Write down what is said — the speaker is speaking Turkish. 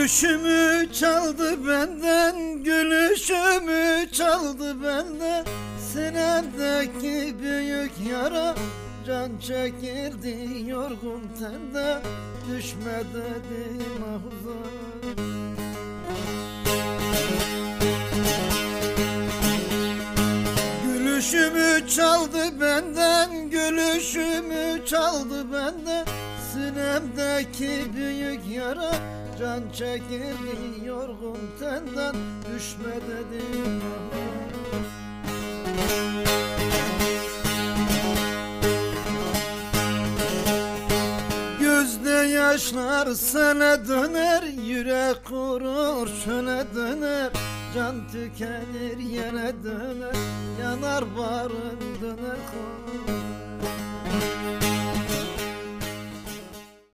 Gülüşümü çaldı benden, gülüşümü çaldı benden. Sinemdeki büyük yara, can çekildi yorgun tende. Düşme dedim ahuza. Gülüşümü çaldı benden, gülüşümü çaldı benden. Sinemdeki büyük yara, can çekildi yorgun tenden. Düşme dedim gözde yaşlar sene döner, yürek kurur şöyle döner. Can tükenir yine döner, yanar barın döner.